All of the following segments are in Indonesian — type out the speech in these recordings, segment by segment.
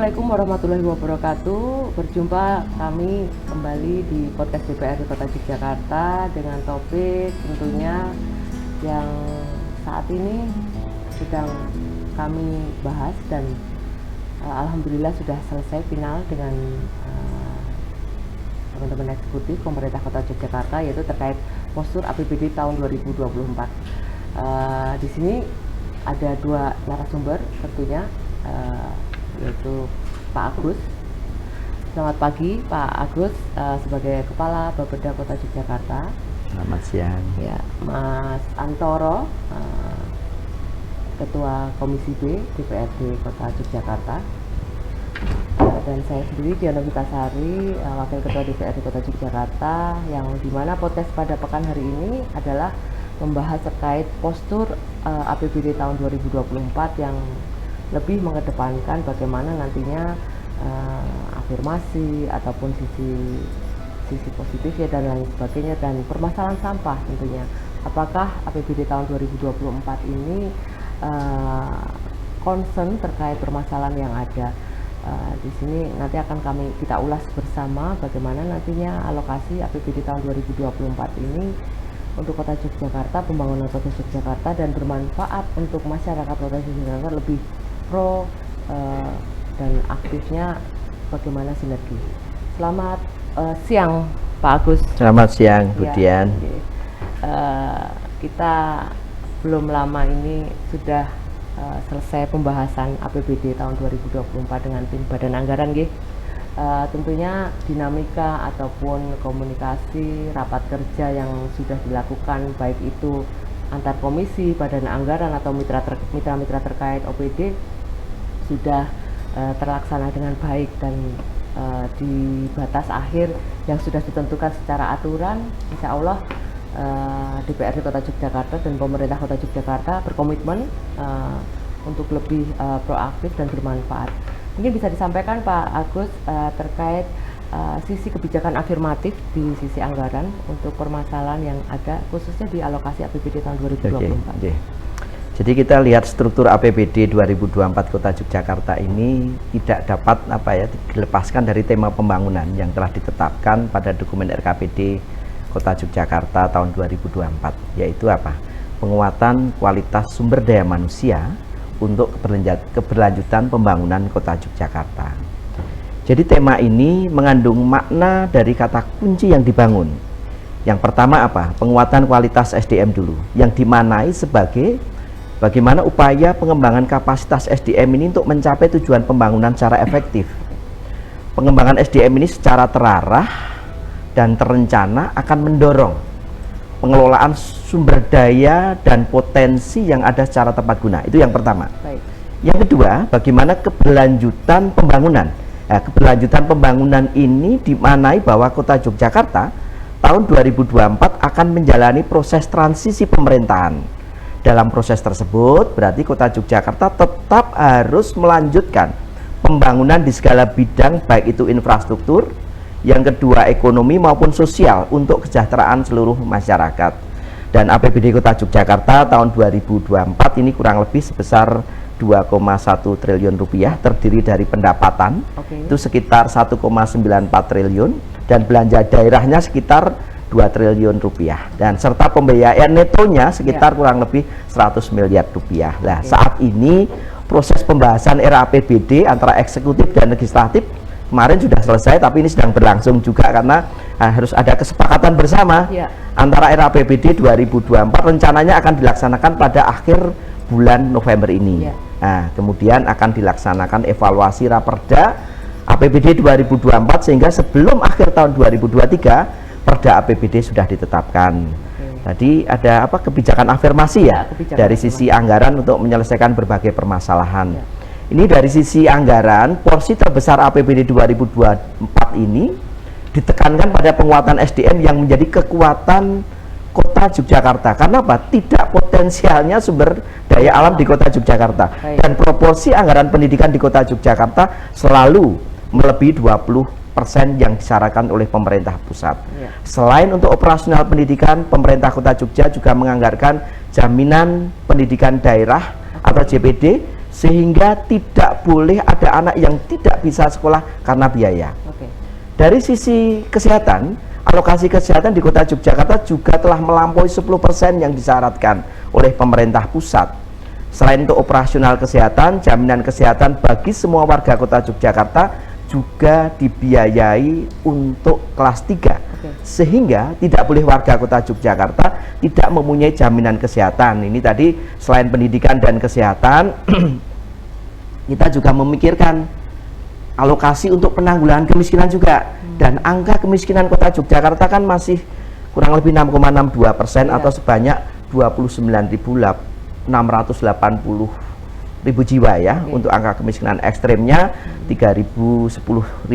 Assalamualaikum warahmatullahi wabarakatuh. Berjumpa kami kembali di podcast DPRD Kota Yogyakarta dengan topik tentunya yang saat ini sedang kami bahas dan alhamdulillah sudah selesai final dengan teman-teman eksekutif pemerintah Kota Yogyakarta, yaitu terkait postur APBD tahun 2024. Di sini ada dua narasumber tentunya, yaitu Pak Agus. Selamat pagi Pak Agus, sebagai Kepala Bapeda Kota Yogyakarta. Selamat siang. Ya, Mas Antoro, Ketua Komisi B DPRD Kota Yogyakarta, dan saya sendiri Diana Vitasari, Wakil Ketua DPRD Kota Yogyakarta, yang dimana podcast pada pekan hari ini adalah membahas terkait postur APBD tahun 2024 yang lebih mengedepankan bagaimana nantinya afirmasi ataupun sisi positifnya dan lain sebagainya, dan permasalahan sampah tentunya. Apakah APBD tahun 2024 ini concern terkait permasalahan yang ada? Di sini nanti akan kita ulas bersama bagaimana nantinya alokasi APBD tahun 2024 ini untuk Kota Yogyakarta, pembangunan Kota Yogyakarta, dan bermanfaat untuk masyarakat Kota Yogyakarta lebih pro dan aktifnya bagaimana sinergi. Selamat siang Pak Agus. Selamat siang Bu Dian. Kita belum lama ini sudah selesai pembahasan APBD tahun 2024 dengan tim Badan Anggaran, tentunya dinamika ataupun komunikasi rapat kerja yang sudah dilakukan, baik itu antar komisi, badan anggaran atau mitra-mitra terkait OPD, sudah terlaksana dengan baik, dan di batas akhir yang sudah ditentukan secara aturan, insya Allah DPRD Kota Yogyakarta dan pemerintah Kota Yogyakarta berkomitmen untuk lebih proaktif dan bermanfaat. Mungkin bisa disampaikan Pak Agus terkait sisi kebijakan afirmatif di sisi anggaran untuk permasalahan yang ada khususnya di alokasi APBD tahun 2024. Okay. Jadi kita lihat struktur APBD 2024 Kota Yogyakarta ini tidak dapat dilepaskan dari tema pembangunan yang telah ditetapkan pada dokumen RKPD Kota Yogyakarta tahun 2024, yaitu penguatan kualitas sumber daya manusia untuk keberlanjutan pembangunan Kota Yogyakarta. Jadi tema ini mengandung makna dari kata kunci yang dibangun. Yang pertama penguatan kualitas SDM dulu, yang dimanai sebagai bagaimana upaya pengembangan kapasitas SDM ini untuk mencapai tujuan pembangunan secara efektif. Pengembangan SDM ini secara terarah dan terencana akan mendorong pengelolaan sumber daya dan potensi yang ada secara tepat guna. Itu yang pertama. Baik. Yang kedua, bagaimana keberlanjutan pembangunan. Keberlanjutan pembangunan ini dimanai bahwa Kota Yogyakarta tahun 2024 akan menjalani proses transisi pemerintahan. Dalam proses tersebut, berarti Kota Yogyakarta tetap harus melanjutkan pembangunan di segala bidang, baik itu infrastruktur, yang kedua ekonomi maupun sosial, untuk kesejahteraan seluruh masyarakat. Dan APBD Kota Yogyakarta tahun 2024 ini kurang lebih sebesar 2,1 triliun rupiah, terdiri dari pendapatan itu sekitar 1,94 triliun dan belanja daerahnya sekitar 2 triliun rupiah, dan serta pembiayaan netonya sekitar kurang lebih 100 miliar rupiah. Nah, saat ini proses pembahasan RAPBD antara eksekutif dan legislatif kemarin sudah selesai, tapi ini sedang berlangsung juga karena harus ada kesepakatan bersama antara RAPBD 2024, rencananya akan dilaksanakan pada akhir bulan November ini. Nah, kemudian akan dilaksanakan evaluasi Raperda APBD 2024 sehingga sebelum akhir tahun 2023 Perda APBD sudah ditetapkan. Tadi ada kebijakan afirmasi dari sisi anggaran untuk menyelesaikan berbagai permasalahan. Ini dari sisi anggaran, porsi terbesar APBD 2024 ini ditekankan pada penguatan SDM yang menjadi kekuatan Kota Yogyakarta. Karena tidak potensialnya sumber daya alam di Kota Yogyakarta. Dan proporsi anggaran pendidikan di Kota Yogyakarta selalu melebihi 20% yang disyaratkan oleh pemerintah pusat. Selain untuk operasional pendidikan, pemerintah Kota Jogja juga menganggarkan jaminan pendidikan daerah atau JPD sehingga tidak boleh ada anak yang tidak bisa sekolah karena biaya. Oke. Dari sisi kesehatan, alokasi kesehatan di Kota Yogyakarta juga telah melampaui 10% yang disyaratkan oleh pemerintah pusat. Selain untuk operasional kesehatan, jaminan kesehatan bagi semua warga Kota Yogyakarta juga dibiayai untuk kelas 3. Sehingga tidak boleh warga Kota Yogyakarta tidak mempunyai jaminan kesehatan. Ini tadi selain pendidikan dan kesehatan, kita juga memikirkan alokasi untuk penanggulangan kemiskinan juga. Dan angka kemiskinan Kota Yogyakarta kan masih kurang lebih 6,62% atau sebanyak 29.680.000 jiwa ya. Untuk angka kemiskinan ekstrimnya 3.010.000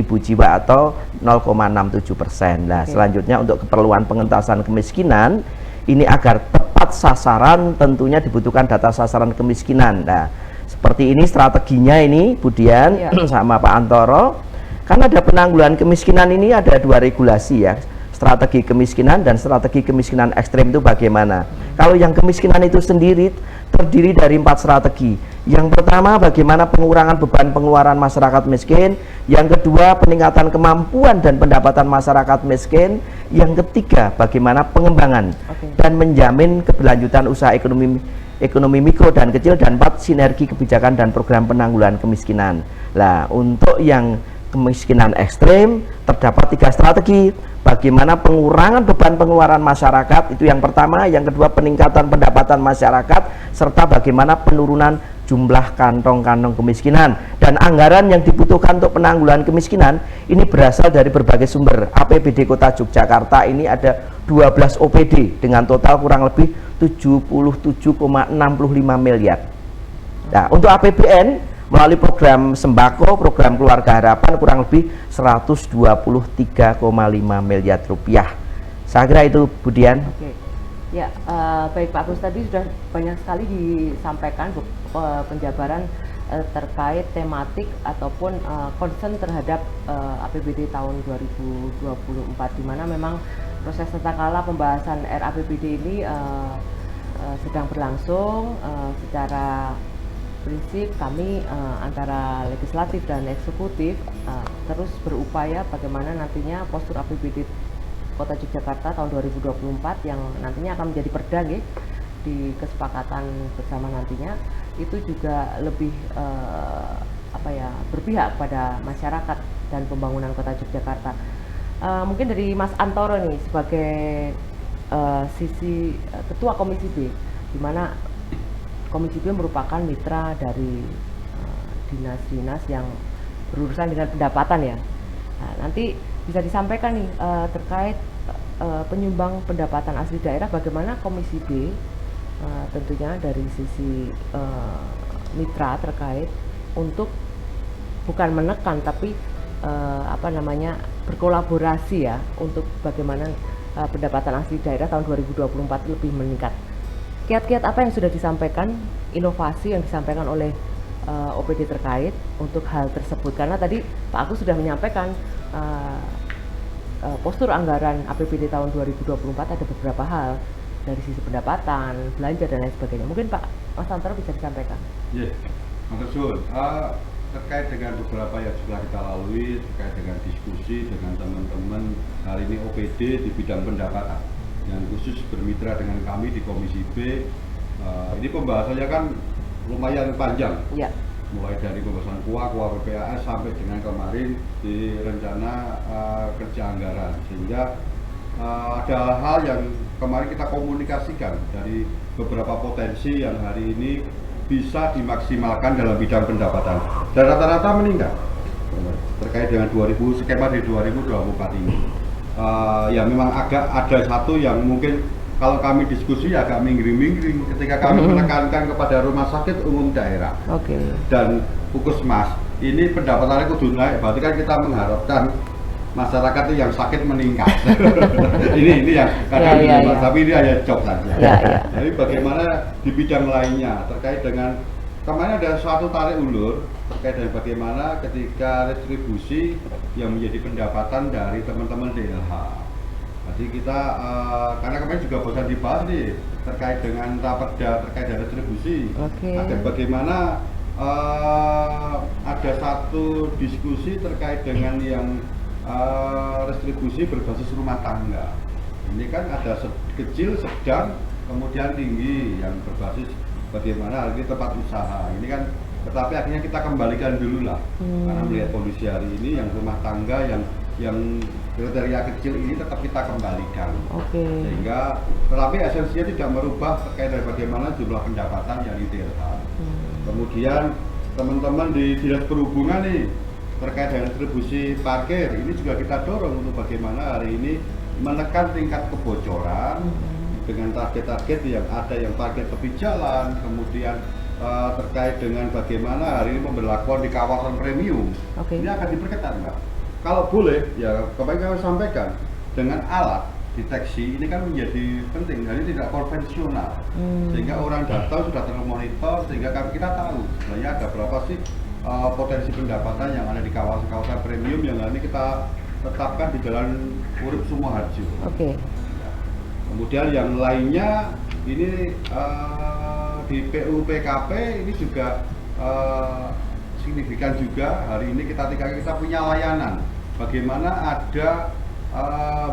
jiwa atau 0,67%. Nah, selanjutnya untuk keperluan pengentasan kemiskinan ini agar tepat sasaran tentunya dibutuhkan data sasaran kemiskinan. Nah, seperti ini strateginya ini Budian sama Pak Antoro. Kan ada penanggulangan kemiskinan ini ada 2 regulasi ya. Strategi kemiskinan dan strategi kemiskinan ekstrim itu bagaimana? Kalau yang kemiskinan itu sendiri terdiri dari 4 strategi. Yang pertama, bagaimana pengurangan beban pengeluaran masyarakat miskin. Yang kedua, peningkatan kemampuan dan pendapatan masyarakat miskin. Yang ketiga, bagaimana pengembangan dan menjamin keberlanjutan usaha ekonomi mikro dan kecil. Dan 4, sinergi kebijakan dan program penanggulangan kemiskinan. Nah, untuk yang kemiskinan ekstrim terdapat 3 strategi. Bagaimana pengurangan beban pengeluaran masyarakat, itu yang pertama. Yang kedua, peningkatan pendapatan masyarakat, serta bagaimana penurunan jumlah kantong-kantong kemiskinan. Dan anggaran yang dibutuhkan untuk penanggulangan kemiskinan ini berasal dari berbagai sumber. APBD Kota Yogyakarta ini ada 12 OPD dengan total kurang lebih 77,65 miliar. Nah, untuk APBN melalui program sembako, program keluarga harapan kurang lebih 123,5 miliar rupiah. Saya kira itu, Budian. Oke. Ya, baik Pak Agus, tadi sudah banyak sekali disampaikan penjabaran terkait tematik ataupun concern terhadap APBD tahun 2024, di mana memang proses tata kelola pembahasan RAPBD ini sedang berlangsung. Secara prinsip kami antara legislatif dan eksekutif terus berupaya bagaimana nantinya postur APBD Kota Yogyakarta tahun 2024 yang nantinya akan menjadi perda di kesepakatan bersama nantinya itu juga lebih berpihak pada masyarakat dan pembangunan Kota Yogyakarta. Mungkin dari Mas Antoro nih sebagai sisi Ketua Komisi B, di mana Komisi B merupakan mitra dari dinas-dinas yang berurusan dengan pendapatan ya. Nah, nanti bisa disampaikan nih terkait penyumbang pendapatan asli daerah, bagaimana Komisi B tentunya dari sisi mitra terkait untuk bukan menekan tapi berkolaborasi ya untuk bagaimana pendapatan asli daerah tahun 2024 lebih meningkat. Kiat-kiat apa yang sudah disampaikan, inovasi yang disampaikan oleh OPD terkait untuk hal tersebut? Karena tadi Pak Agus sudah menyampaikan postur anggaran APBD tahun 2024 ada beberapa hal dari sisi pendapatan, belanja dan lain sebagainya. Mungkin Pak Mas Antoro bisa disampaikan. Iya, maksud terkait dengan beberapa yang sudah kita lalui, terkait dengan diskusi dengan teman-teman hari ini OPD di bidang pendapatan yang khusus bermitra dengan kami di Komisi B. Ini pembahasannya kan lumayan panjang, mulai dari pembahasan KUA PPAS sampai dengan kemarin di rencana kerja anggaran, sehingga ada hal yang kemarin kita komunikasikan dari beberapa potensi yang hari ini bisa dimaksimalkan dalam bidang pendapatan dan rata-rata meningkat terkait dengan skema di 2024 ini. Ya memang agak ada satu yang mungkin kalau kami diskusi agak minggring-minggring ketika kami menekankan kepada rumah sakit umum daerah dan puskesmas ini pendapatannya kudu naik, berarti kan kita mengharapkan masyarakat itu yang sakit meningkat. ini yang kadang tapi ini hanya job saja. Jadi bagaimana di bidang lainnya terkait dengan kemarin ada suatu tarik ulur terkait dengan bagaimana ketika retribusi yang menjadi pendapatan dari teman-teman DLH. Jadi kita karena kemarin juga bosan dibahas nih terkait dengan raperda terkait dengan retribusi. Agar bagaimana ada satu diskusi terkait dengan yang restribusi berbasis rumah tangga. Ini kan ada kecil, sedang, kemudian tinggi yang berbasis bagaimana hari ini tempat usaha. Ini kan, tetapi akhirnya kita kembalikan dulu lah, karena melihat kondisi hari ini yang rumah tangga yang kriteria kecil ini tetap kita kembalikan. Sehingga, tetapi esensinya tidak merubah terkait dari bagaimana jumlah pendapatan yang diterima. Kemudian teman-teman di Dinas Perhubungan nih terkait dengan distribusi parkir ini juga kita dorong untuk bagaimana hari ini menekan tingkat kebocoran dengan target-target yang ada, yang parkir tepi jalan, kemudian terkait dengan bagaimana hari ini pemberlakuan di kawasan premium ini akan diperketat, Mbak. Kalau boleh ya kemarin kami sampaikan dengan alat deteksi ini kan menjadi penting, jadi tidak konvensional, sehingga orang datang sudah termonitor, sehingga kita tahu sebenarnya ada berapa sih potensi pendapatan yang ada di kawasan-kawasan premium yang ini kita tetapkan di Jalan Urip Sumoharjo. Kemudian yang lainnya ini di PUPKP ini juga signifikan juga. Hari ini kita punya layanan bagaimana ada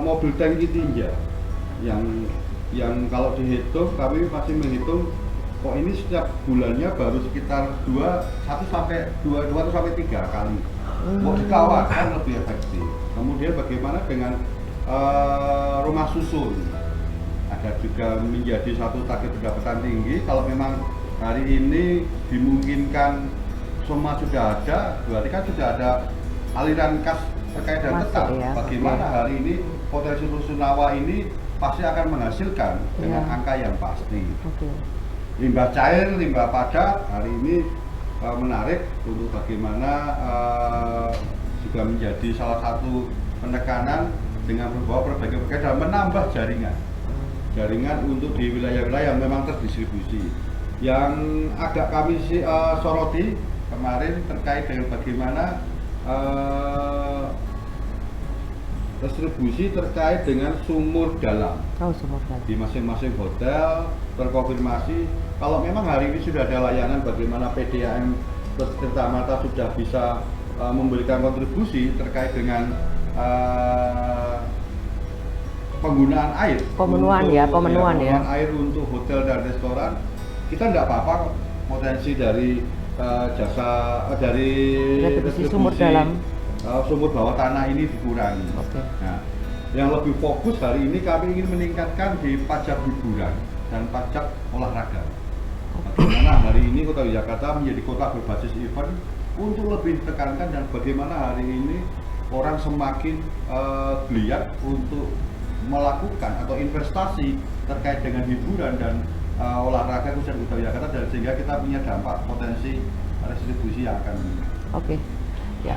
mobil tangki tinja yang kalau dihitung, kami masih menghitung kok ini setiap bulannya baru sekitar 1 sampai 3 kali. Mau ditawarkan lebih efektif. Kemudian bagaimana dengan rumah susun, ada juga menjadi satu target pendapatan tinggi. Kalau memang hari ini dimungkinkan semua sudah ada, berarti kan sudah ada aliran kas terkait dan tetap. Bagaimana hari ini potensi rusunawa ini pasti akan menghasilkan dengan angka yang pasti. Limbah cair, limbah padat hari ini menarik untuk bagaimana juga menjadi salah satu penekanan dengan membawa berbagai dan menambah jaringan untuk di wilayah-wilayah yang memang terdistribusi. Yang agak kami soroti kemarin terkait dengan bagaimana distribusi terkait dengan sumur dalam. Di masing-masing hotel terkonfirmasi kalau memang hari ini sudah ada layanan bagaimana PDAM Tirta Mata sudah bisa memberikan kontribusi terkait dengan penggunaan air, pemenuhan air untuk hotel dan restoran. Kita tidak apa-apa potensi dari jasa dari sumur dalam, sumur bawah tanah ini dikurangi. Nah, yang lebih fokus hari ini kami ingin meningkatkan di pajak hiburan dan pajak olahraga. Bagaimana hari ini Kota Jakarta menjadi kota berbasis event untuk lebih ditekankan dan bagaimana hari ini orang semakin geliat untuk melakukan atau investasi terkait dengan hiburan dan olahraga khususnya di Kota Jakarta, dan sehingga kita punya dampak potensi restribusi yang akan meningkat. Ya,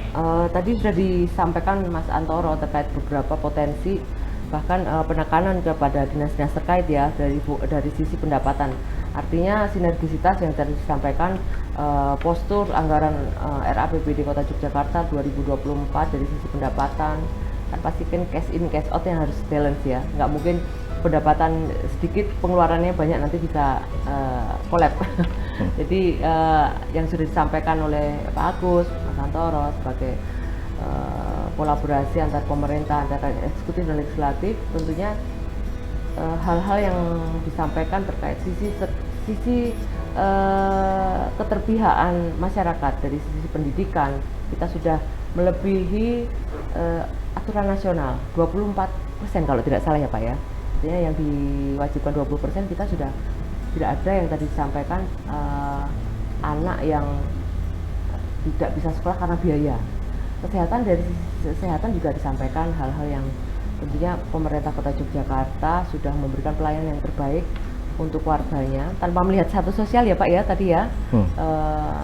tadi sudah disampaikan Mas Antoro terkait beberapa potensi bahkan penekanan kepada dinas-dinas terkait ya dari sisi pendapatan. Artinya sinergisitas yang tadi disampaikan, postur anggaran RAPBD Kota Yogyakarta 2024 dari sisi pendapatan kan pasti kan cash in cash out yang harus balance ya, nggak mungkin pendapatan sedikit pengeluarannya banyak nanti bisa collab. Jadi yang sudah disampaikan oleh Pak Agus, Mas Antoro sebagai kolaborasi antar pemerintah, antara eksekutif dan legislatif, tentunya hal-hal yang disampaikan terkait sisi keterpihakan masyarakat dari sisi pendidikan, kita sudah melebihi aturan nasional 24% kalau tidak salah ya Pak ya. Artinya yang diwajibkan 20% kita sudah tidak ada yang tadi disampaikan anak yang tidak bisa sekolah karena biaya. Kesehatan, dari sisi kesehatan juga disampaikan hal-hal yang tentunya pemerintah Kota Yogyakarta sudah memberikan pelayanan yang terbaik untuk warganya tanpa melihat status sosial ya Pak ya tadi ya.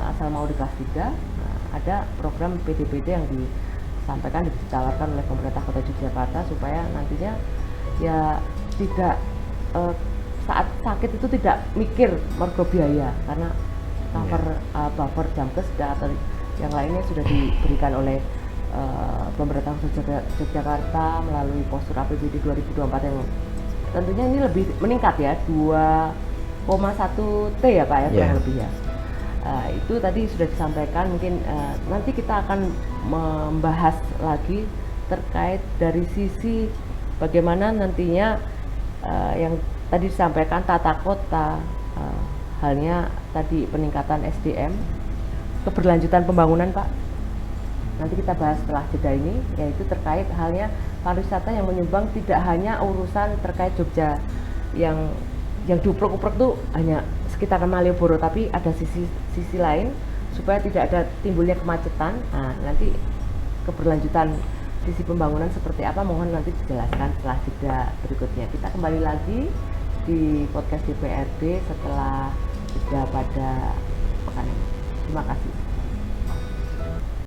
Asal mau di kelas 3 ada program PDPD yang disampaikan, ditawarkan oleh pemerintah Kota Yogyakarta supaya nantinya ya tidak saat sakit itu tidak mikir mergo biaya, karena cover buffer jamkes atau yang lainnya sudah diberikan oleh pemerintah Yogyakarta melalui postur APBD 2024 yang tentunya ini lebih meningkat ya, 2,1 T ya Pak ya kurang lebih ya. Itu tadi sudah disampaikan, mungkin nanti kita akan membahas lagi terkait dari sisi bagaimana nantinya yang tadi disampaikan tata kota, halnya tadi peningkatan SDM, keberlanjutan pembangunan Pak. Nanti kita bahas setelah jeda ini, yaitu terkait halnya pariwisata yang menyumbang tidak hanya urusan terkait Jogja yang diuprek-uprek tuh hanya sekitar Malioboro, tapi ada sisi lain supaya tidak ada timbulnya kemacetan. Nah, nanti keberlanjutan sisi pembangunan seperti apa mohon nanti dijelaskan setelah jeda berikutnya. Kita kembali lagi di podcast DPRD setelah jeda pada pekan ini. Terima kasih.